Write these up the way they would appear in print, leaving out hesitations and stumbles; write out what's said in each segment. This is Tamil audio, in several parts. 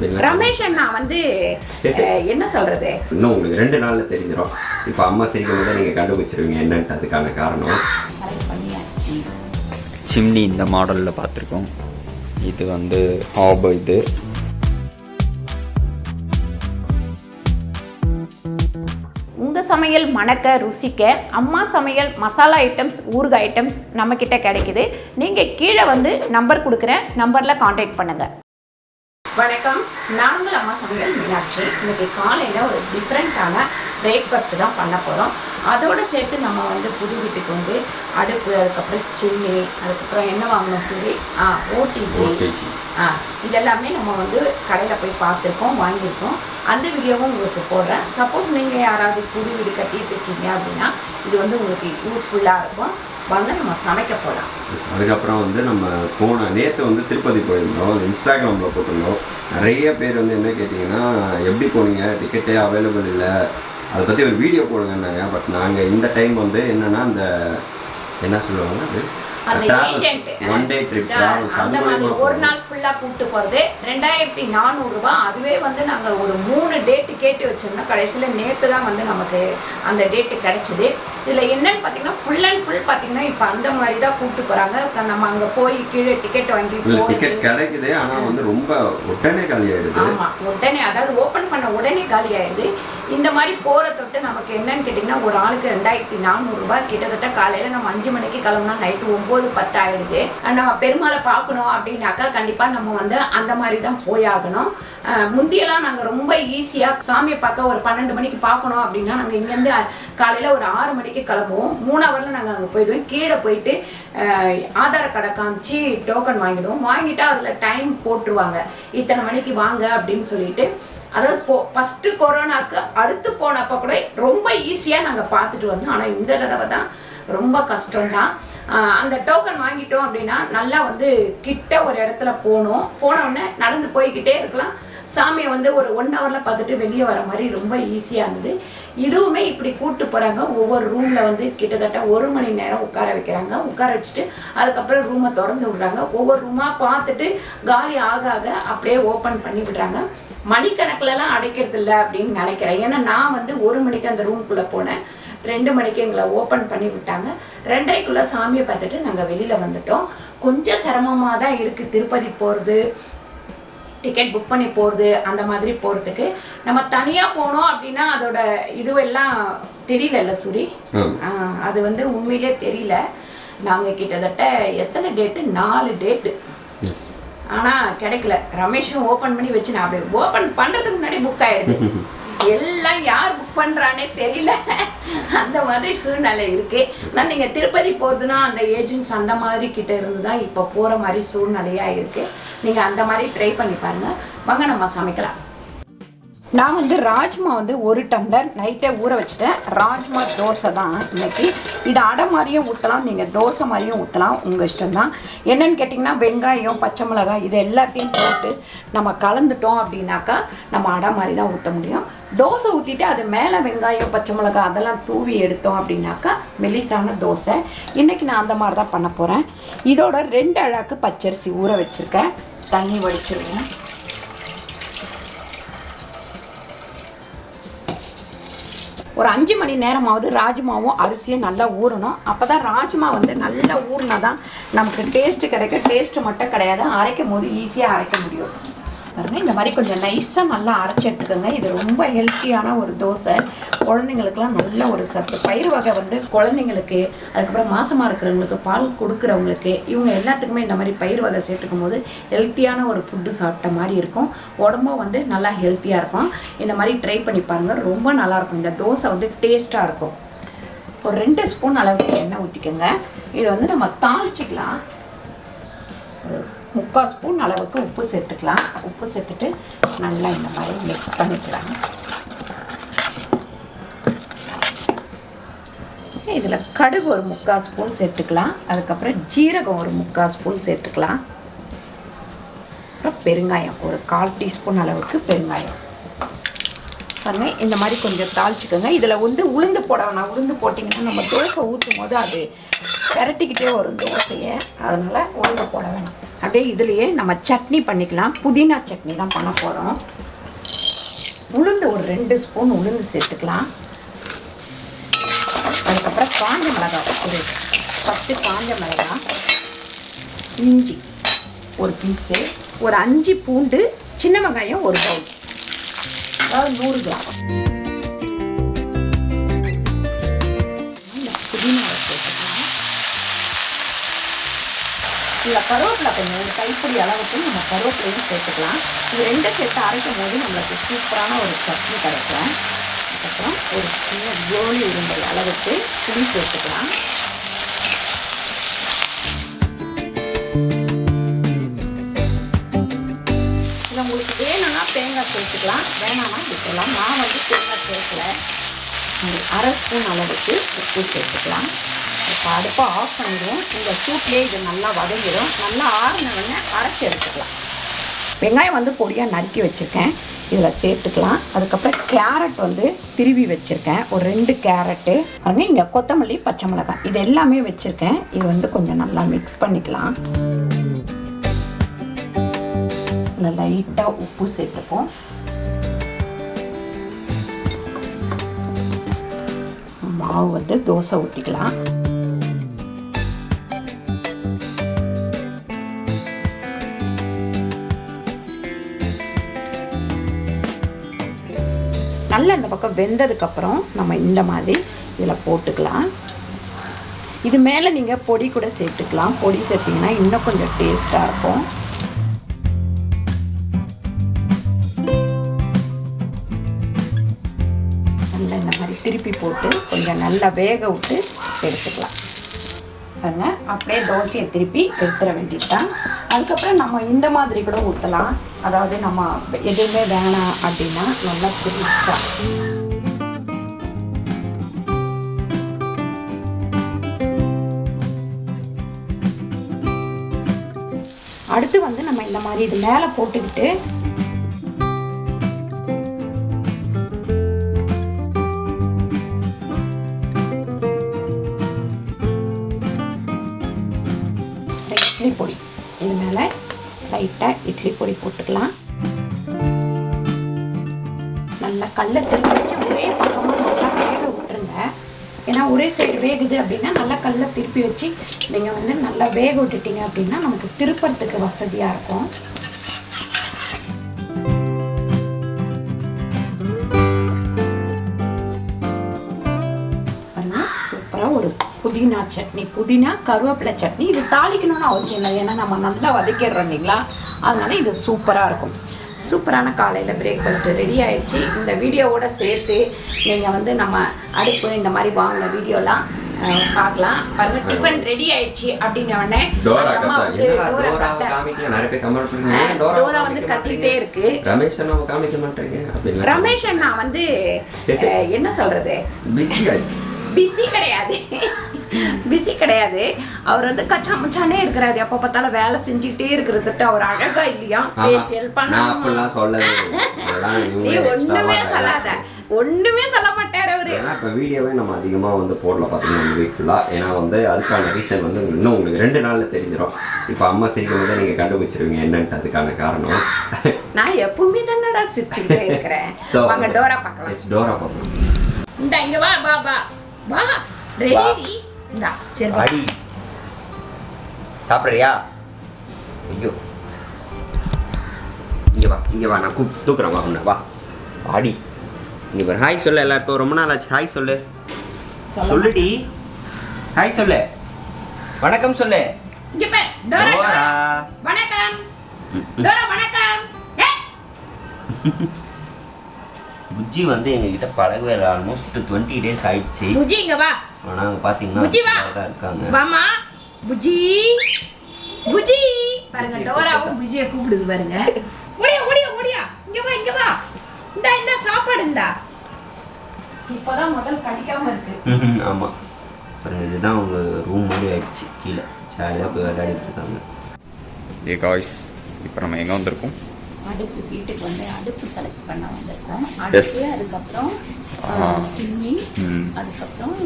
ரமேஷ் அண்ணா வந்து என்ன சொல்றது, இன்னும் உங்களுக்கு 2 நாள்ல தெரிஞ்சிடும். இப்போ அம்மா சிரிக்கும் போது நீங்க கண்டுபிடிச்சிருவீங்க என்னன்ட்டு. அதுக்கான காரணம் செலக்ட் பண்ணியாச்சு. சிம்னி இந்த மாடலில் பார்த்துருக்கோம். இது வந்து ஹாப். இது உங்கள் சமையல் மணக்க ருசிக்க அம்மா சமையல் மசாலா ஐட்டம்ஸ், ஊறுகாய் ஐட்டம்ஸ் நம்மக்கிட்ட கிடைக்குது. நீங்கள் கீழே வந்து நம்பர் கொடுக்குறேன், நம்பரில் காண்டாக்ட் பண்ணுங்கள். வணக்கம், நாங்கள் அம்மா சமையல் மீனாட்சி. இன்றைக்கி காலையில் ஒரு டிஃப்ரெண்ட்டான பிரேக்ஃபாஸ்ட்டு தான் பண்ண போகிறோம். அதோடு சேர்த்து நம்ம வந்து புது வீட்டுக்கு வந்து அடுப்பு, அதுக்கப்புறம் சில்லி, அதுக்கப்புறம் என்ன வாங்கணும் சொல்லி ஓடிஜி இதெல்லாமே நம்ம வந்து கடையில் போய் பார்த்துருக்கோம், வாங்கியிருக்கோம். அந்த வீடியோவும் உங்களுக்கு போடுறேன். சப்போஸ் நீங்கள் யாராவது புது வீடு கட்டிட்டு இருக்கீங்க அப்படின்னா இது வந்து உங்களுக்கு யூஸ்ஃபுல்லாக இருக்கும். வாங்க நம்ம சமைக்க போகலாம். அதுக்கப்புறம் வந்து நம்ம நேற்று வந்து திருப்பதி போயிருந்தோம். இன்ஸ்டாகிராமில் போட்டிருந்தோம். நிறைய பேர் வந்து என்ன கேட்டிங்கன்னா, எப்படி போனீங்க, டிக்கெட்டே அவைலபிள் இல்லை, அதை பற்றி ஒரு வீடியோ போடுங்கன்னாங்க. பட் நாங்கள் இந்த டைம் வந்து என்னென்னா அந்த என்ன சொல்லுவாங்க, அது ஒன் டே ட்ரிப் டிராவல்ஸ், அது மூலமா ஒரு நாள் ஃபுல்லாக கூப்பிட்டு போகிறது 2400 ரூபாய். அதுவே வந்து நாங்கள் ஒரு 3 டேட்டு கேட்டு வச்சோம்னா கடைசியில் நேற்று தான் வந்து நமக்கு அந்த டேட்டு கிடச்சிது. இதில் என்னன்னு பார்த்தீங்கன்னா ஃபுல் அண்ட் ஃபுல் பார்த்தீங்கன்னா இப்போ அந்த மாதிரி தான் கூப்பிட்டு போகிறாங்க. நம்ம அங்கே போய் கீழே டிக்கெட் வாங்கி டிக்கெட் கிடைக்குது, ஆனால் வந்து ரொம்ப உடனே காலி ஆகிடுது. ஆமாம், உடனே, அதாவது ஓப்பன் பண்ண உடனே காலி ஆகிடுது. இந்த மாதிரி போகிற தொட்டு நமக்கு என்னன்னு கேட்டிங்கன்னா ஒரு ஆளுக்கு 2400 ரூபாய். கிட்டத்தட்ட காலையில் நம்ம 5 மணிக்கு கிளம்புனா நைட்டு 9-10 ஆகிடுது. நம்ம பெருமாளை பார்க்கணும் அப்படின்னாக்கா கண்டிப்பாக நம்ம வந்து அந்த மாதிரி தான் போயாகணும். முந்தியெல்லாம் நாங்கள் ரொம்ப ஈஸியாக சாமியை பார்க்க ஒரு 12 மணிக்கு பார்க்கணும் அப்படின்னா நாங்கள் இங்கேருந்து காலையில் ஒரு 6 மணிக்கு கிளம்புவோம். 3 ஹவரில் நாங்கள் அங்கே போயிடுவோம். கீழே போயிட்டு ஆதார் கார்டை காமிச்சு டோக்கன் வாங்கிடுவோம். வாங்கிட்டா அதில் டைம் போட்டுருவாங்க, இத்தனை மணிக்கு வாங்க அப்படின்னு சொல்லிட்டு. அதாவது ஃபஸ்ட்டு கொரோனாவுக்கு அடுத்து போனப்போ கூட ரொம்ப ஈஸியாக நாங்கள் பார்த்துட்டு வந்தோம். ஆனால் இந்த தடவை தான் ரொம்ப கஷ்டம்தான். அந்த டோக்கன் வாங்கிட்டோம் அப்படின்னா நல்லா வந்து கிட்ட ஒரு இடத்துல போனோடனே நடந்து போய்கிட்டே இருக்கலாம். சாமியை வந்து ஒரு 1 ஹவரில் பார்த்துட்டு வெளியே வர மாதிரி ரொம்ப ஈஸியாக இருந்தது. இதுவுமே இப்படி கூப்பிட்டு போகிறாங்க. ஒவ்வொரு ரூமில் வந்து கிட்டத்தட்ட 1 மணி நேரம் உட்கார வைக்கிறாங்க. உட்கார வச்சுட்டு அதுக்கப்புறம் ரூமை திறந்து விடுறாங்க. ஒவ்வொரு ரூமாக பார்த்துட்டு காலி ஆக அப்படியே ஓப்பன் பண்ணி விடுறாங்க. மணிக்கணக்கிலலாம் அடைக்கிறது இல்லை அப்படின்னு நினைக்கிறேன். ஏன்னா நான் வந்து 1 மணிக்கு அந்த ரூம்குள்ளே போனேன். 2 மணிக்கு எங்களை ஓப்பன் பண்ணி விட்டாங்க. 2:30க்குள்ளே சாமியை பார்த்துட்டு நாங்கள் வெளியில் வந்துட்டோம். கொஞ்சம் சிரமமாக தான் இருக்குது திருப்பதி போகிறது, டிக்கெட் புக் பண்ணி போகிறது, அந்த மாதிரி போகிறதுக்கு. நம்ம தனியாக போனோம் அப்படின்னா அதோட இதுவெல்லாம் தெரியல சூரி. அது வந்து உண்மையிலே தெரியல. நாங்கள் கிட்டத்தட்ட எத்தனை டேட்டு, 4 டேட்டு. ஆனால் கிடைக்கல. ரமேஷும் ஓப்பன் பண்ணி வச்சு நான் அப்படி ஓப்பன் பண்ணுறதுக்கு முன்னாடி புக் ஆகிடுது. எல்லாம் யார் புக் பண்ணுறானே தெரியல, அந்த மாதிரி சூழ்நிலை இருக்குது. ஆனால் நீங்கள் திருப்பதி போகுதுன்னா அந்த ஏஜென்ட்ஸ் அந்த மாதிரி கிட்ட இருந்து தான் இப்போ போகிற மாதிரி சூழ்நிலையாக இருக்குது. நீங்கள் அந்த மாதிரி ட்ரை பண்ணி பாருங்கள். வாங்க நம்ம சமைக்கலாம். நான் வந்து ராஜ்மா வந்து 1 டம்ளர் நைட்டே ஊற வச்சுட்டேன். ராஜ்மா தோசை தான் இன்னைக்கு. இது அடை மாதிரியும் ஊற்றலாம், நீங்கள் தோசை மாதிரியும் ஊற்றலாம், உங்கள் இஷ்டம்தான். என்னென்னு கேட்டிங்கன்னா வெங்காயம், பச்சை மிளகாய் இது எல்லாத்தையும் போட்டு நம்ம கலந்துட்டோம் அப்படின்னாக்கா நம்ம அடை மாதிரி தான் ஊற்ற முடியும். தோசை ஊற்றிட்டு அது மேலே வெங்காயம், பச்சை மிளகாய் அதெல்லாம் தூவி எடுத்தோம் அப்படின்னாக்கா மெலிசான தோசை. இன்றைக்கி நான் அந்த மாதிரி தான் பண்ண போகிறேன். இதோட 2 அழாக்கு பச்சரிசி ஊற வச்சுருக்கேன். தண்ணி வடிச்சிருவேன். ஒரு 5 மணி நேரமாவது ராஜ்மாவும் அரிசியும் நல்லா ஊறணும். அப்போ தான் ராஜ்மா வந்து நல்லா ஊறினா தான் நமக்கு டேஸ்ட்டு கிடைக்கும். டேஸ்ட்டு மட்டும் கிடையாது, அரைக்கும் போது ஈஸியாக அரைக்க முடியும். பாருங்கள், இந்த மாதிரி கொஞ்சம் நைஸாக நல்லா அரைச்சி எடுத்துக்கோங்க. இது ரொம்ப ஹெல்த்தியான ஒரு தோசை. குழந்தைங்களுக்குலாம் நல்ல ஒரு சத்து. பயிர் வகை வந்து குழந்தைங்களுக்கு, அதுக்கப்புறம் மாசமாக இருக்கிறவங்களுக்கு, பால் கொடுக்குறவங்களுக்கு, இவங்க எல்லாத்துக்குமே இந்த மாதிரி பயிர் வகை சேர்த்துக்கும் போது ஹெல்த்தியான ஒரு ஃபுட்டு சாப்பிட்ட மாதிரி இருக்கும். உடம்பும் வந்து நல்லா ஹெல்த்தியாக இருக்கும். இந்த மாதிரி ட்ரை பண்ணி பாருங்கள், ரொம்ப நல்லாயிருக்கும். இந்த தோசை வந்து டேஸ்ட்டாக இருக்கும். ஒரு 2 ஸ்பூன் அளவுக்கு எண்ணெய் ஊற்றிக்கோங்க. இதை வந்து நம்ம தாளிச்சிக்கலாம். ஒரு 3/4 ஸ்பூன் அளவுக்கு உப்பு சேர்த்துக்கலாம். உப்பு சேர்த்துட்டு நல்லா இந்த மாதிரி மிக்ஸ் பண்ணிக்கலாம். இதில் கடுகு ஒரு 3/4 ஸ்பூன் சேர்த்துக்கலாம். அதுக்கப்புறம் ஜீரகம் ஒரு 3/4 ஸ்பூன் சேர்த்துக்கலாம். அப்புறம் பெருங்காயம் ஒரு 1/4 டீஸ்பூன் அளவுக்கு பெருங்காயம். பாருங்கள், இந்த மாதிரி கொஞ்சம் தாளிச்சிக்கோங்க. இதில் வந்து உளுந்து போட வேணாம். உளுந்து போட்டிங்கன்னா நம்ம தோசை ஊற்றும் போது அது பெரட்டிக்கிட்டே வரும் தோசையை, அதனால் உளுந்து போட வேணாம். அப்படியே இதுலேயே நம்ம சட்னி பண்ணிக்கலாம். புதினா சட்னி தான் பண்ண போகிறோம். உளுந்து ஒரு 2 ஸ்பூன் உளுந்து சேர்த்துக்கலாம். அதுக்கப்புறம் காஞ்ச மிளகாய் ஒரு 10 காஞ்ச மிளகாய், இஞ்சி ஒரு பீஸு, ஒரு 5 பூண்டு, சின்ன வெங்காயம் ஒரு பவுல், அதாவது 100 கிராம். இந்த புதினாவை சேர்த்துக்கலாம். இதில் கருவேப்பிலை கொஞ்சம் ஒரு கைப்பிடி அளவுக்கு நம்ம கருவேப்பிலையும் சேர்த்துக்கலாம். இது 2 சேர்த்து அரைக்கும் போது நம்மளுக்கு சூப்பரான ஒரு சட்னி கிடைக்கும். அதுக்கப்புறம் ஒரு சின்ன கோலி உருண்டை அளவுக்கு புளி சேர்த்துக்கலாம். இல்லை உங்களுக்கு வேணும்னா தேங்காய் சேர்த்துக்கலாம், வேணாம்னா விட்டுக்கலாம். நான் வந்து தேங்காய் சேர்க்கல. ஒரு 1/2 ஸ்பூன் அளவுக்கு உப்பு சேர்த்துக்கலாம். இப்போ அடுப்பை ஆஃப் பண்ணிடுவோம். இந்த சூட்லேயே இது நல்லா வதங்கிடும். நல்லா ஆறினவுடனே அரைச்சி எடுத்துக்கலாம். வெங்காயம் வந்து பொடியாக நறுக்கி வச்சுருக்கேன், இதில் சேர்த்துக்கலாம். அதுக்கப்புறம் கேரட் வந்து திருவி வச்சுருக்கேன், ஒரு 2 கேரட்டு. அதுமாதிரி இங்கே கொத்தமல்லி, பச்சை மிளகாய் இது எல்லாமே வச்சுருக்கேன். இது வந்து கொஞ்சம் நல்லா மிக்ஸ் பண்ணிக்கலாம். இதில் லைட்டாக உப்பு சேர்த்துப்போம். மாவு வந்து தோசை ஊற்றிக்கலாம். நல்லா இந்த பக்கம் வெந்ததுக்கப்புறம் நம்ம இந்த மாதிரி இதில் போட்டுக்கலாம். இது மேலே நீங்கள் பொடி கூட சேர்த்துக்கலாம். பொடி சேர்த்திங்கன்னா இன்னும் கொஞ்சம் டேஸ்ட்டாக இருக்கும். நல்லா இந்த மாதிரி திருப்பி போட்டு கொஞ்சம் நல்லா வேக விட்டு எடுத்துக்கலாம். பாருங்க, அப்படியே தோசையை திருப்பி எடுத்துட வேண்டியது தான். அதுக்கப்புறம் நம்ம இந்த மாதிரி கூட ஊற்றலாம். அதாவது நம்ம எதுவுமே வேணாம் அப்படின்னா நல்லா புதுசாக. அடுத்து வந்து நம்ம இந்த மாதிரி இது மேலே போட்டுக்கிட்டு இட்லி பொடி, இது மேலே லைட்டாக இட்லி பொடி போட்டுக்கலாம். நல்லா கல்லை திருப்பி வச்சு ஒரே பக்கமாக நல்லா வேக விட்டுருங்க. ஏன்னா ஒரே சைடு வேகுது அப்படின்னா நல்லா கல்லை திருப்பி வச்சு நீங்கள் வந்து நல்லா வேக விட்டுட்டீங்க அப்படின்னா நமக்கு திருப்பறதுக்கு வசதியாக இருக்கும். சூப்பராக ஒரு புதினா சட்னி, புதினா கருவேப்பிலை சட்னி. இது தாளிக்கணும்னு அவசியம் இல்லை, ஏன்னா நம்ம நல்லா வதக்கிடுறோம் இல்லைங்களா, அதனால இது சூப்பராக இருக்கும். சூப்பரான காலையில் பிரேக்ஃபாஸ்ட்டு ரெடி ஆயிடுச்சு. இந்த வீடியோவோட சேர்த்து நீங்கள் வந்து நம்ம அடுப்பு இந்த மாதிரி வாங்கின வீடியோலாம் பார்க்கலாம். பாருங்க, டிஃபன் ரெடி ஆயிடுச்சு அப்படின்ன உடனே டோரா வந்து கத்திட்டே இருக்கு. ரமேஷ் அண்ணா வந்து என்ன சொல்றது, பிஸி கிடையாது. அவர் வந்து கச்சா முச்சானே இருக்கிறாரு. எப்ப பார்த்தாலும் வேலை செஞ்சுக்கிட்டே இருக்கிறதுட்டு அவர் அழகா இல்லையா, ஒண்ணுமே சொல்ல மாட்டாரு அவரு. இப்ப வீடியோவே நம்ம அதிகமா வந்து போடல பாத்தீங்கன்னா வீக் ஃபுல்லா. ஏன்னா வந்து அதுக்கான ரீசன் வந்து இன்னும் உங்களுக்கு 2 நாள்ல தெரிஞ்சிடும். இப்ப அம்மா சிரிக்கும் போது நீங்க கண்டுபிடிச்சிருவீங்க என்னன்ட்டு. அதுக்கான காரணம் நான் எப்பவுமே தானடா சிரிச்சுட்டே இருக்கிறேன். வாங்க டோரா பார்க்கலாம். டோரா பார்க்கலாம். இந்த இங்க வா வா வா வா, ரெடி. இந்த சரி அடி சாப்பிடுறியா? ஐயோ, இங்க வா நான் தூக்குறேன். வா வா அடி. இங்க பாரு, ஹாய் சொல்லு எல்லாருக்கும். ரொம்ப நாள் ஆச்சு. ஹாய் சொல்லு. சொல்லுடி, ஹாய் சொல்லு, வணக்கம் சொல்லு. இங்க பாரு டோரா, வணக்கம் டோரா, வணக்கம். புஜ்ஜி வந்து எங்ககிட்ட பழகவே ஆல்மோஸ்ட் 20 டேஸ் ஆயிடுச்சு. புஜ்ஜி இங்க வா. ஆனா அங்க பாத்தீங்கன்னா தான் இருக்காங்க. வாமா புஜ்ஜி, புஜ்ஜி பாருங்க, டோராவும் புஜ்ஜியை கூப்பிடுது பாருங்க. ஓடியா ஓடியா ஓடியா, இங்க வா இங்க வா. இந்த சாப்பாடு இந்தா. இப்போதான் முதல் கடிக்காம இருக்கு. ஆமா பாருங்க, இதுதான் உங்க ரூம் மாதிரி ஆயிடுச்சு. கீழே ஜாலியாக போய் விளையாடிட்டு இருக்காங்க. ஏ காய்ஸ், இப்போ நம்ம எங்கே வந்திருக்கோம்? அடுப்பு, வீட்டுக்கு வந்து அடுப்பு செலக்ட் பண்ண வந்திருக்கோம். அடுப்பு, அதுக்கப்புறம் சிம்னி, அதுக்கப்புறம்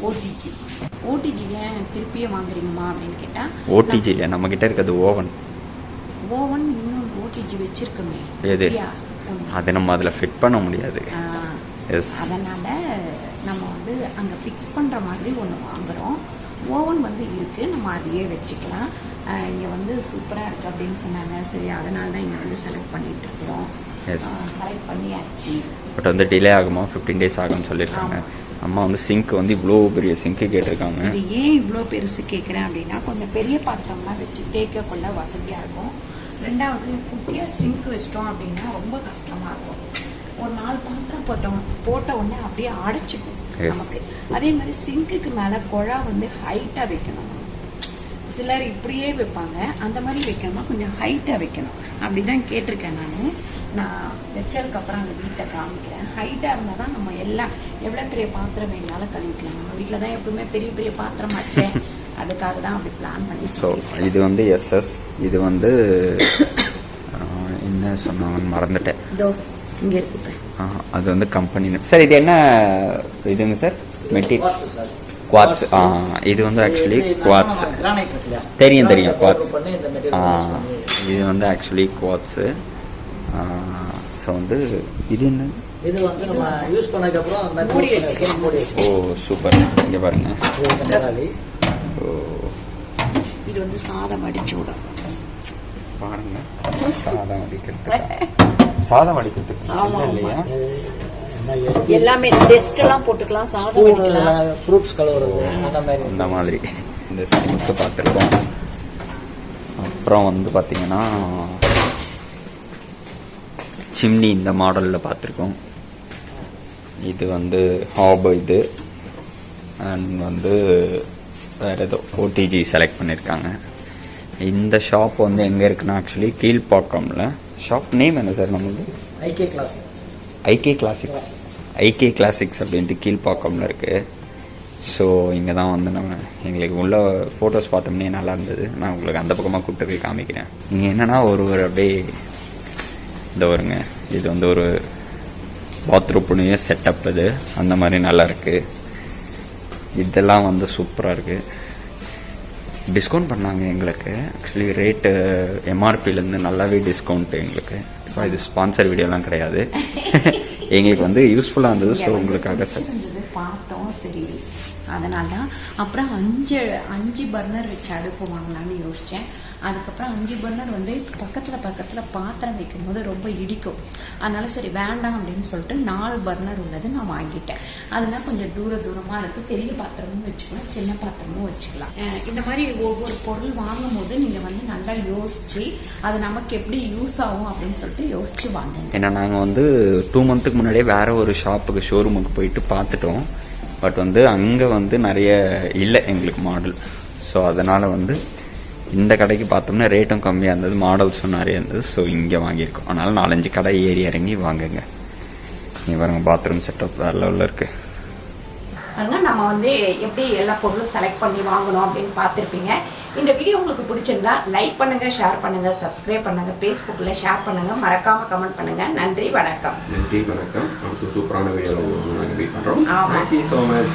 ஓடிஜி. ஓடிஜி ஏன் திருப்பியும் வாங்குறீங்கம்மா அப்படின்னு கேட்டால், ஓடிஜி இல்லை, நம்மக்கிட்ட இருக்கிறது ஓவன். ஓவன் இன்னும் ஓடிஜி வச்சுருக்கோமே. எது? அதை நம்ம அதில் ஃபிட் பண்ண முடியாது. எஸ், அதனால் நம்ம வந்து அங்கே ஃபிக்ஸ் பண்ணுற மாதிரி ஒன்று வாங்குகிறோம். ஓவன் வந்து இருக்குது, நம்ம அதையே வச்சுக்கலாம். இங்கே வந்து சூப்பராக இருக்குது அப்படின்னு சொன்னாங்க. சரி, அதனால தான் இங்கே வந்து செலக்ட் பண்ணிகிட்டு இருக்கிறோம். செலக்ட் பண்ணியாச்சு. பட் வந்து டிலே ஆகுமா, 15 days ஆகும்னு சொல்லியிருக்காங்க. அம்மா வந்து சிங்க் வந்து இவ்வளோ பெரிய சிங்க்கு கேட்டிருக்காங்க. இது ஏன் இவ்வளோ பெருசு கேட்குறேன் அப்படின்னா, கொஞ்சம் பெரிய பாத்திரம்லாம் வச்சு தேய்க்க கொள்ள வசதியாக இருக்கும். ரெண்டாவது குட்டியாக சிங்க் வச்சிட்டோம் அப்படின்னா ரொம்ப கஷ்டமாக இருக்கும். ஒரு 4 பாத்திரம் போட்ட உடனே அப்படியே அடைச்சிக்கும் நமக்கு. அதே மாதிரி சிங்க்குக்கு மேலே குழா வந்து ஹைட்டாக வைக்கணும். சிலர் இப்படியே வைப்பாங்க, அந்த மாதிரி வைக்கணுமா கொஞ்சம் ஹைட்டாக வைக்கணும். அப்படி தான் கேட்டிருக்கேன் நான் வச்சதுக்கப்புறம் அந்த வீட்டை காமிக்கிறேன். ஹைட்டாக இருந்தால் தான் நம்ம எல்லாம் எவ்வளோ பெரிய பாத்திரம் வேணாலும் கழுவிக்கலாம். நம்ம வீட்டில் தான் எப்பவுமே பெரிய பெரிய பாத்திரம் வச்சேன், அதுக்காக தான் அப்படி பிளான் பண்ணி. ஸோ இது வந்து எஸ்எஸ், இது வந்து என்ன சொன்னாங்கன்னு மறந்துட்டேன். இதோ இங்கே இருக்கு. அது வந்து கம்பெனி. சார் இது என்ன இதுங்க சார்? Material quartz. இது வந்து ஆக்சுவலி குவாட்ஸ். தெரியும் குவாட்ஸ். இது வந்து ஆக்சுவலி குவாட்ஸு. ஸோ வந்து இது என்ன? இது வந்து நம்ம யூஸ் பண்ணதுக்கப்புறம் மூடி வச்சுக்கலாம். ஓ சூப்பர். இங்கே பாருங்க. ஓ இது வந்து சாதம் அடிச்சு விடும் பாருங்க. சாதம் வடிக்கிறதுக்கு இல்லையா? எல்லாமே டெஸ்ட் எல்லாம் போட்டுக்கலாம். சாதம் வடிக்கலாம், ஃப்ரூட்ஸ் கலவுறது அந்த மாதிரி. இந்த சிங்க் பார்த்துருக்கோம். அப்புறம் வந்து பார்த்தீங்கன்னா சிம்னி இந்த மாடலில் பார்த்துருக்கோம். இது வந்து ஹாப். இது அண்ட் வந்து வேறு ஏதோ ஓடிஜி செலக்ட் பண்ணியிருக்காங்க. இந்த ஷாப் வந்து எங்கே இருக்குன்னா ஆக்சுவலி கீழ்ப்பாக்கம்ல. ஷாப் நேம் என்ன சார் நம்மளுக்கு? ஐகே கிளாசிக்ஸ் அப்படின்ட்டு கீழ்ப்பாக்கம்ல இருக்குது. ஸோ இங்கே தான் வந்து நம்ம எங்களுக்கு உள்ள ஃபோட்டோஸ் பார்த்தோம்னே நல்லா இருந்தது. நான் உங்களுக்கு அந்த பக்கமாக கூப்பிட்டு போய் காமிக்கிறேன். இங்கே என்னென்னா ஒரு அப்படியே இந்த வருங்க, இது வந்து ஒரு பாத்ரூம்னுடைய செட்டப். இது அந்த மாதிரி நல்லா இருக்குது. இதெல்லாம் வந்து சூப்பராக இருக்குது. டிஸ்கவுண்ட் பண்ணாங்க எங்களுக்கு. ஆக்சுவலி ரேட்டு எம்ஆர்பிலேருந்து நல்லாவே டிஸ்கவுண்ட்டு எங்களுக்கு. இப்போ இது ஸ்பான்சர் வீடியோலாம் கிடையாது. எங்களுக்கு வந்து யூஸ்ஃபுல்லாக இருந்தது. ஸோ உங்களுக்காக சார் பார்த்தோம். சரி, அதனால தான் அப்புறம் 5 பர்னர் வச்சு அடுப்பு வாங்கலான்னு யோசித்தேன். அதுக்கப்புறம் 5 பர்னர் வந்து பக்கத்தில் பாத்திரம் வைக்கும் போது ரொம்ப இடிக்கும். அதனால சரி வேண்டாம் அப்படின்னு சொல்லிட்டு 4 பர்னர் உள்ளது நான் வாங்கிட்டேன். அதெல்லாம் கொஞ்சம் தூரமாக இருக்குது. பெரிய பாத்திரமும் வச்சுக்கலாம், சின்ன பாத்திரமும் வச்சுக்கலாம். இந்த மாதிரி ஒவ்வொரு பொருள் வாங்கும் போது நீங்கள் வந்து நல்லா யோசிச்சு அது நமக்கு எப்படி யூஸ் ஆகும் அப்படின்னு சொல்லிட்டு யோசிச்சு வாங்குங்க. ஏன்னா நாங்கள் வந்து 2 months முன்னாடியே வேற ஒரு ஷோரூமுக்கு போயிட்டு பார்த்துட்டோம். பட் வந்து அங்கே வந்து நிறைய இல்லை எங்களுக்கு மாடல். ஸோ அதனால் வந்து இந்த கடைக்கு பார்த்தோம்னா ரேட்டும் கம்மியாக இருந்தது, மாடல்ஸும் நிறைய இருந்தது. ஸோ இங்கே வாங்கியிருக்கோம். அதனால் 4-5 கடை ஏறி இறங்கி வாங்குங்க. நீங்கள் பாருங்கள், பாத்ரூம் செட்டப் வேறு லெவலில் இருக்குது. நம்ம வந்து எப்படி எல்லா பொருளும் செலக்ட் பண்ணி வாங்கணும் அப்படின்னு பார்த்துருப்பீங்க. இந்த வீடியோ உங்களுக்கு பிடிச்சிருந்தா லைக் பண்ணுங்க, ஷேர் பண்ணுங்க, சப்ஸ்கிரைப் பண்ணுங்க, ஃபேஸ்புக்கில் ஷேர் பண்ணுங்க, மறக்காம கமெண்ட் பண்ணுங்க. நன்றி, வணக்கம். அடுத்து சூப்பரான வீடியோவில் மீட் பண்ணுறோம்.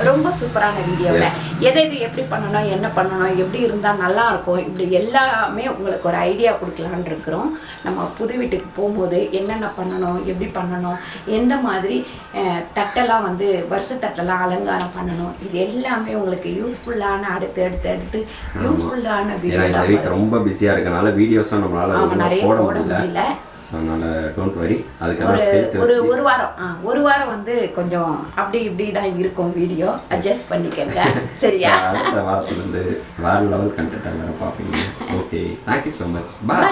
ரொம்ப சூப்பரான வீடியோவில் எது எப்படி பண்ணணும், என்ன பண்ணணும், எப்படி இருந்தால் நல்லா இருக்கும், இப்படி எல்லாமே உங்களுக்கு ஒரு ஐடியா கொடுக்கலான்னு இருக்கிறோம். நம்ம புது வீட்டுக்கு போகும்போது என்னென்ன பண்ணணும், எப்படி பண்ணணும், எந்த மாதிரி தட்டெல்லாம் வந்து வருஷ தட்டெல்லாம் அலங்காரம் பண்ணணும், இது எல்லாமே உங்களுக்கு யூஸ்ஃபுல்லான அடுத்து யூஸ்ஃபுல்லான வீடியோ. ரொம்ப பிஸியா இருக்கனால வீடியோஸும் நம்மளால போட முடியல. ஸோ அதனால டோன்ட் வரி. அதுக்கெல்லாம் ஒரு வாரம் வந்து கொஞ்சம் அப்படி இப்படி தான் இருக்கும். வீடியோ அட்ஜஸ்ட் பண்ணிக்கங்க, சரியா? அடுத்த வாரத்துலேருந்து வேற லெவல் கண்டென்ட் எல்லாரும் பார்ப்பீங்க. Okay, thank you so much. பாய்.